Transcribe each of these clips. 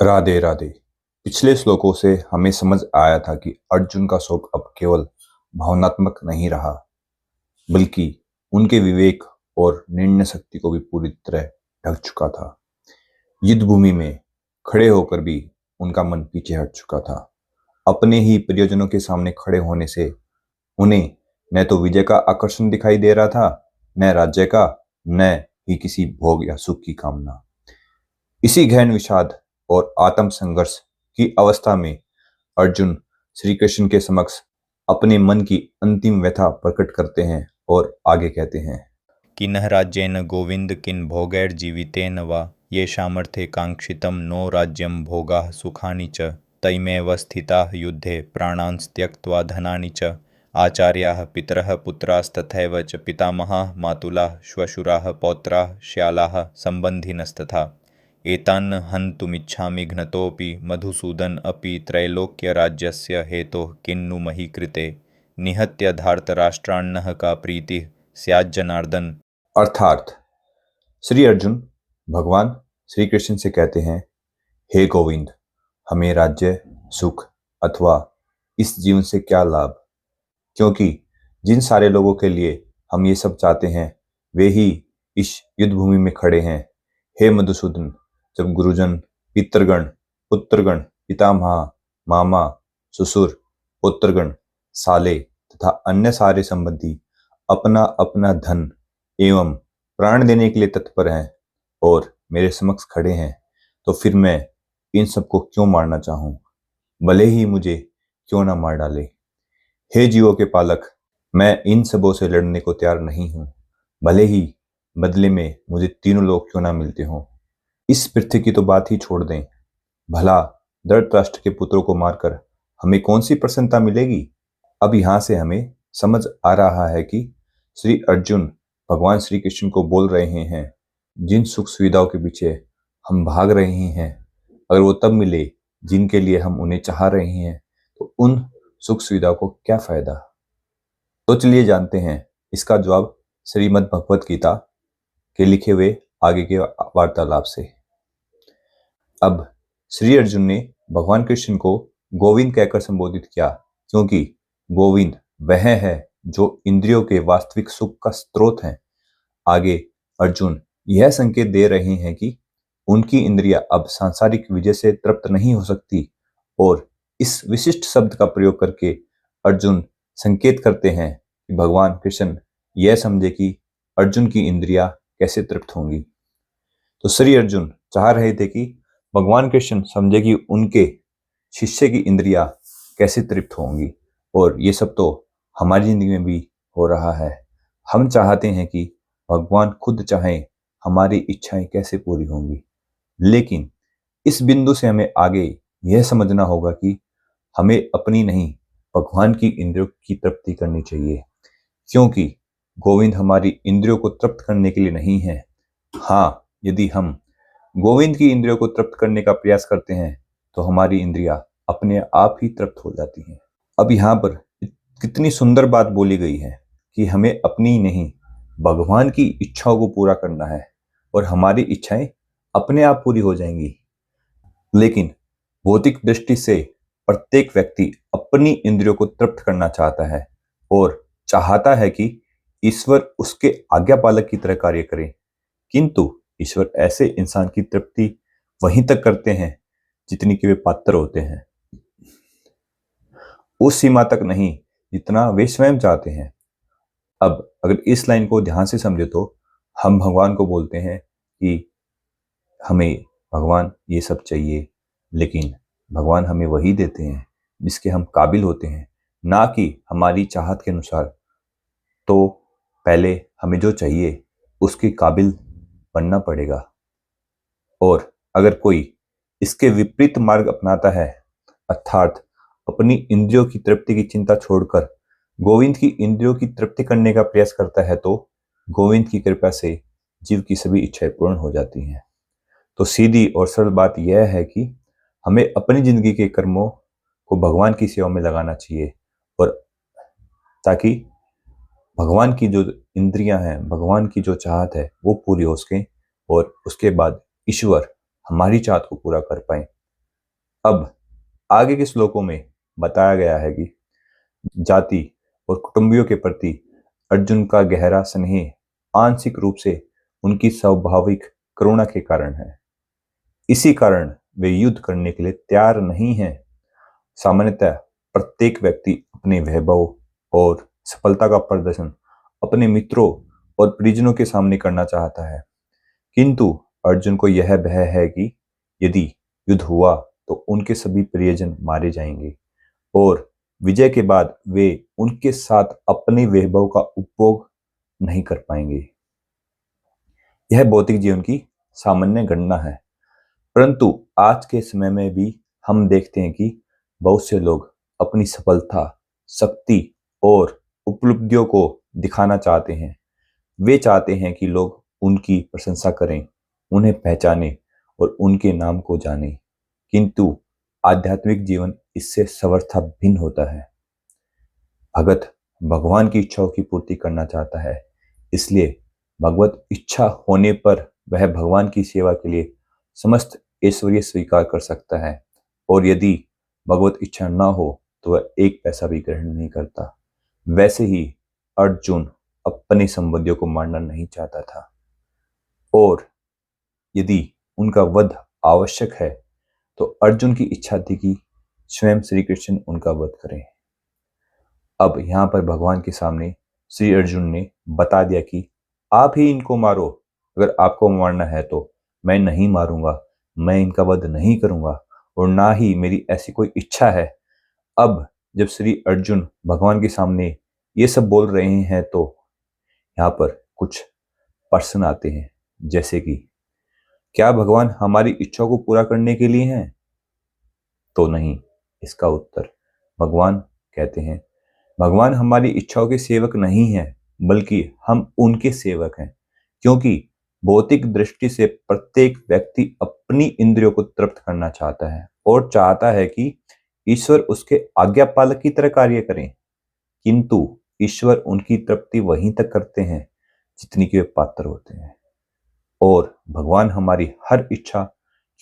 राधे राधे। पिछले श्लोकों से हमें समझ आया था कि अर्जुन का शोक अब केवल भावनात्मक नहीं रहा, बल्कि उनके विवेक और निर्णय शक्ति को भी पूरी तरह ढक चुका था। युद्ध भूमि में खड़े होकर भी उनका मन पीछे हट चुका था। अपने ही प्रियजनों के सामने खड़े होने से उन्हें न तो विजय का आकर्षण दिखाई दे रहा था, न राज्य का, न ही किसी भोग या सुख की कामना। इसी गहन विषाद और आत्म संघर्ष की अवस्था में अर्जुन श्री कृष्ण के समक्ष अपने मन की अंतिम व्यथा प्रकट करते हैं और आगे कहते हैं, किन्ह राज्येन गोविंद किन् भोगैर्जीवितेन वा येषामर्थे काङ्क्षितं नो राज्यं भोगाः सुखानि च तैमेव स्थिताः युद्धे प्राणांस् त्यक्त्वा धनानि च आचार्याः पितरः पुत्रास्तथैव च पितामहाः मातुलाः श्वशुराः पौत्राः श्यालाः सम्बन्धिनस्तथा एतान् हन्तुमिच्छामि घ्नतोऽपि मधुसूदन अपि त्रैलोक्यराज्यस्य हेतोः किन्नु मही कृते निहत्य धार्तराष्ट्रान्नः का प्रीतिः स्यात् जनार्दन। अर्थात श्री अर्जुन भगवान श्री कृष्ण से कहते हैं, हे गोविंद, हमें राज्य, सुख अथवा इस जीवन से क्या लाभ, क्योंकि जिन सारे लोगों के लिए हम ये सब चाहते हैं वे ही इस युद्ध भूमि में खड़े हैं। हे मधुसूदन, जब गुरुजन, पितृगण, पुत्रगण, पितामह, मामा, ससुर, पुत्रगण, साले तथा अन्य सारे संबंधी अपना अपना धन एवं प्राण देने के लिए तत्पर हैं और मेरे समक्ष खड़े हैं, तो फिर मैं इन सबको क्यों मारना चाहूं, भले ही मुझे क्यों ना मार डाले। हे जीवों के पालक, मैं इन सबों से लड़ने को तैयार नहीं हूं, भले ही बदले में मुझे तीनों लोग क्यों ना मिलते हों। इस पृथ्वी की तो बात ही छोड़ दें, भला धृतराष्ट्र के पुत्रों को मारकर हमें कौन सी प्रसन्नता मिलेगी। अब यहाँ से हमें समझ आ रहा है कि श्री अर्जुन भगवान श्री कृष्ण को बोल रहे हैं, जिन सुख सुविधाओं के पीछे हम भाग रहे हैं, अगर वो तब मिले जिनके लिए हम उन्हें चाह रहे हैं, तो उन सुख सुविधाओं को क्या फायदा। तो चलिए जानते हैं इसका जवाब श्रीमद् भगवत गीता के लिखे हुए आगे के वार्तालाप से। अब श्री अर्जुन ने भगवान कृष्ण को गोविंद कहकर संबोधित किया, क्योंकि गोविंद वह है जो इंद्रियों के वास्तविक सुख का स्रोत है। आगे अर्जुन यह संकेत दे रहे हैं कि उनकी इंद्रियां अब सांसारिक विजय से तृप्त नहीं हो सकती, और इस विशिष्ट शब्द का प्रयोग करके अर्जुन संकेत करते हैं कि भगवान कृष्ण यह समझे कि अर्जुन की इंद्रियां कैसे तृप्त होंगी। तो श्री अर्जुन चाह रहे थे कि भगवान कृष्ण समझे कि उनके शिष्य की इंद्रियां कैसे तृप्त होंगी, और ये सब तो हमारी जिंदगी में भी हो रहा है। हम चाहते हैं कि भगवान खुद चाहें हमारी इच्छाएं कैसे पूरी होंगी, लेकिन इस बिंदु से हमें आगे यह समझना होगा कि हमें अपनी नहीं, भगवान की इंद्रियों की तृप्ति करनी चाहिए, क्योंकि गोविंद हमारी इंद्रियों को तृप्त करने के लिए नहीं है। हाँ, यदि हम गोविंद की इंद्रियों को तृप्त करने का प्रयास करते हैं तो हमारी इंद्रियां अपने आप ही तृप्त हो जाती हैं। अब यहाँ पर कितनी सुंदर बात बोली गई है कि हमें अपनी नहीं, भगवान की इच्छाओं को पूरा करना है, और हमारी इच्छाएं अपने आप पूरी हो जाएंगी। लेकिन भौतिक दृष्टि से प्रत्येक व्यक्ति अपनी इंद्रियों को तृप्त करना चाहता है और चाहता है कि ईश्वर उसके आज्ञापालक की तरह कार्य करे, किंतु ईश्वर ऐसे इंसान की तृप्ति वहीं तक करते हैं जितनी कि वे पात्र होते हैं, उस सीमा तक नहीं जितना वे स्वयं चाहते हैं। अब अगर इस लाइन को ध्यान से समझे तो हम भगवान को बोलते हैं कि हमें भगवान ये सब चाहिए, लेकिन भगवान हमें वही देते हैं जिसके हम काबिल होते हैं, ना कि हमारी चाहत के अनुसार। तो पहले हमें जो चाहिए उसके काबिल बनना पड़ेगा, और अगर कोई इसके विपरीत मार्ग अपनाता है, अर्थात अपनी इंद्रियों की तृप्ति की चिंता छोड़कर गोविंद की इंद्रियों की तृप्ति करने का प्रयास करता है, तो गोविंद की कृपा से जीव की सभी इच्छाएं पूर्ण हो जाती हैं। तो सीधी और सरल बात यह है कि हमें अपनी जिंदगी के कर्मों को भगवान की सेवा में लगाना चाहिए, और ताकि भगवान की जो इंद्रियां हैं, भगवान की जो चाहत है वो पूरी हो सके, और उसके बाद ईश्वर हमारी चाहत को पूरा कर पाए। अब आगे के श्लोकों में बताया गया है कि जाति और कुटुंबियों के प्रति अर्जुन का गहरा स्नेह आंशिक रूप से उनकी स्वाभाविक करुणा के कारण है। इसी कारण वे युद्ध करने के लिए तैयार नहीं हैं। सामान्यतः प्रत्येक व्यक्ति अपने वैभव और सफलता का प्रदर्शन अपने मित्रों और परिजनों के सामने करना चाहता है, किंतु अर्जुन को यह भय है कि यदि युद्ध हुआ तो उनके सभी प्रियजन मारे जाएंगे और विजय के बाद वे उनके साथ अपने वैभव का उपभोग नहीं कर पाएंगे। यह भौतिक जीवन की सामान्य गणना है, परंतु आज के समय में भी हम देखते हैं कि बहुत से लोग अपनी सफलता, शक्ति और उपलब्धियों को दिखाना चाहते हैं। वे चाहते हैं कि लोग उनकी प्रशंसा करें, उन्हें पहचानें और उनके नाम को जानें, किंतु आध्यात्मिक जीवन इससे सर्वथा भिन्न होता है। भगत भगवान की इच्छाओं की पूर्ति करना चाहता है, इसलिए भगवत इच्छा होने पर वह भगवान की सेवा के लिए समस्त ऐश्वर्य स्वीकार कर सकता है, और यदि भगवत इच्छा न हो तो वह एक पैसा भी ग्रहण नहीं करता। वैसे ही अर्जुन अपने संबंधियों को मारना नहीं चाहता था, और यदि उनका वध आवश्यक है तो अर्जुन की इच्छा थी कि स्वयं श्री कृष्ण उनका वध करें। अब यहाँ पर भगवान के सामने श्री अर्जुन ने बता दिया कि आप ही इनको मारो, अगर आपको मारना है तो मैं नहीं मारूंगा, मैं इनका वध नहीं करूंगा और ना ही मेरी ऐसी कोई इच्छा है। अब जब श्री अर्जुन भगवान के सामने ये सब बोल रहे हैं तो यहाँ पर कुछ प्रश्न आते हैं, जैसे कि क्या भगवान हमारी इच्छा को पूरा करने के लिए हैं? तो नहीं। इसका उत्तर भगवान कहते हैं, भगवान हमारी इच्छाओं के सेवक नहीं हैं, बल्कि हम उनके सेवक हैं, क्योंकि भौतिक दृष्टि से प्रत्येक व्यक्ति अपनी इंद्रियों को तृप्त करना चाहता है और चाहता है कि ईश्वर उसके आज्ञा पालक की तरह कार्य करें, किंतु ईश्वर उनकी तृप्ति वहीं तक करते हैं जितनी कि वे पात्र होते हैं। और भगवान हमारी हर इच्छा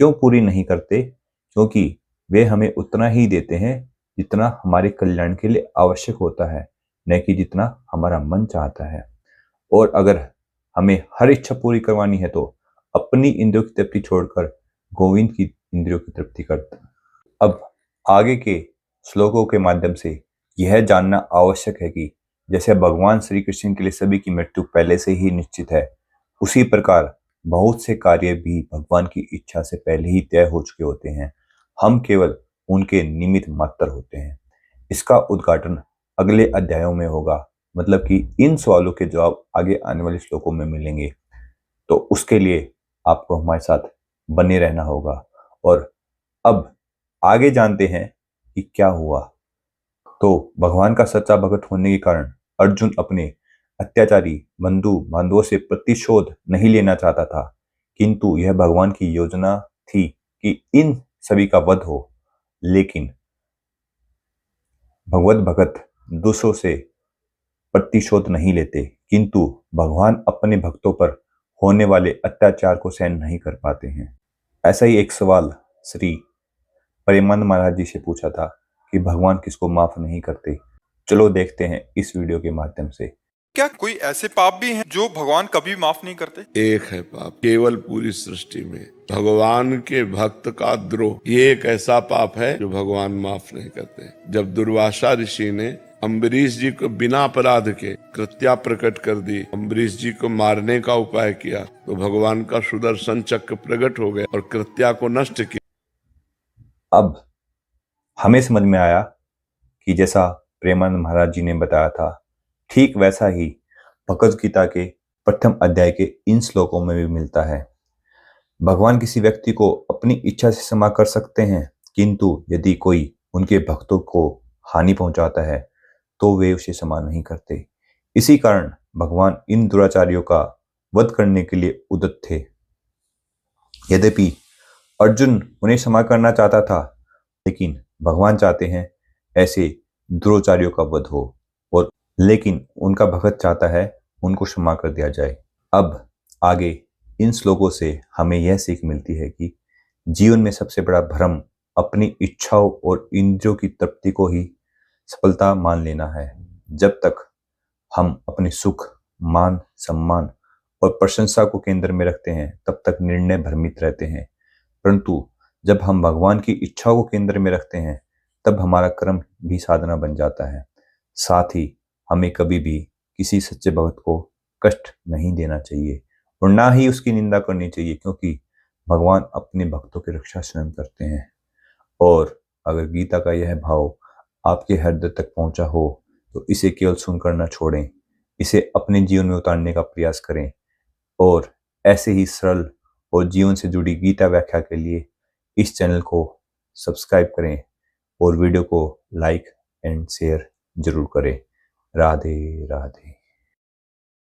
क्यों पूरी नहीं करते? क्योंकि वे हमें उतना ही देते हैं जितना हमारे कल्याण के लिए आवश्यक होता है, न कि जितना हमारा मन चाहता है। और अगर हमें हर इच्छा पूरी करवानी है तो अपनी इंद्रियों की तृप्ति छोड़कर गोविंद की इंद्रियों की तृप्ति करता। अब आगे के श्लोकों के माध्यम से यह जानना आवश्यक है कि जैसे भगवान श्री कृष्ण के लिए सभी की मृत्यु पहले से ही निश्चित है, उसी प्रकार बहुत से कार्य भी भगवान की इच्छा से पहले ही तय हो चुके होते हैं। हम केवल उनके निमित्त मात्र होते हैं। इसका उद्घाटन अगले अध्यायों में होगा, मतलब कि इन सवालों के जवाब आगे आने वाले श्लोकों में मिलेंगे, तो उसके लिए आपको हमारे साथ बने रहना होगा। और अब आगे जानते हैं कि क्या हुआ। तो भगवान का सच्चा भक्त होने के कारण अर्जुन अपने अत्याचारी बंधु बांधवों से प्रतिशोध नहीं लेना चाहता था, किंतु यह भगवान की योजना थी कि इन सभी का वध हो। लेकिन भगवत भगत दूसरों से प्रतिशोध नहीं लेते, किंतु भगवान अपने भक्तों पर होने वाले अत्याचार को सहन नहीं कर पाते हैं। ऐसा ही एक सवाल श्री प्रेमानंद महाराज जी से पूछा था कि भगवान किसको माफ नहीं करते। चलो देखते हैं इस वीडियो के माध्यम से। क्या कोई ऐसे पाप भी हैं जो भगवान कभी माफ नहीं करते? एक है पाप केवल पूरी सृष्टि में भगवान के भक्त का द्रोह, ये एक ऐसा पाप है जो भगवान माफ नहीं करते। जब दुर्वासा ऋषि ने अम्बरीश जी को बिना अपराध के कृत्या प्रकट कर दी, अम्बरीश जी को मारने का उपाय किया, तो भगवान का सुदर्शन चक्र प्रकट हो गया और कृत्या को नष्ट किया। अब हमें समझ में आया कि जैसा प्रेमानंद महाराज जी ने बताया था, ठीक वैसा ही भगवद गीता के प्रथम अध्याय के इन श्लोकों में भी मिलता है। भगवान किसी व्यक्ति को अपनी इच्छा से क्षमा कर सकते हैं, किंतु यदि कोई उनके भक्तों को हानि पहुंचाता है तो वे उसे क्षमा नहीं करते। इसी कारण भगवान इन दुराचारियों का वध करने के लिए उद्यत थे। यद्यपि अर्जुन उन्हें क्षमा करना चाहता था, लेकिन भगवान चाहते हैं ऐसे दुराचारियों का वध हो, और लेकिन उनका भगत चाहता है उनको क्षमा कर दिया जाए। अब आगे इन श्लोकों से हमें यह सीख मिलती है कि जीवन में सबसे बड़ा भ्रम अपनी इच्छाओं और इंद्रियों की तृप्ति को ही सफलता मान लेना है। जब तक हम अपने सुख, मान, सम्मान और प्रशंसा को केंद्र में रखते हैं तब तक निर्णय भ्रमित रहते हैं, परंतु जब हम भगवान की इच्छाओं को केंद्र में रखते हैं तब हमारा कर्म भी साधना बन जाता है। साथ ही हमें कभी भी किसी सच्चे भक्त को कष्ट नहीं देना चाहिए और ना ही उसकी निंदा करनी चाहिए, क्योंकि भगवान अपने भक्तों की रक्षा स्वयं करते हैं। और अगर गीता का यह भाव आपके हृदय तक पहुंचा हो तो इसे केवल सुनकर न छोड़ें, इसे अपने जीवन में उतारने का प्रयास करें और ऐसे ही सरल और जीवन से जुड़ी गीता व्याख्या के लिए इस चैनल को सब्सक्राइब करें और वीडियो को लाइक एंड शेयर जरूर करें। राधे राधे।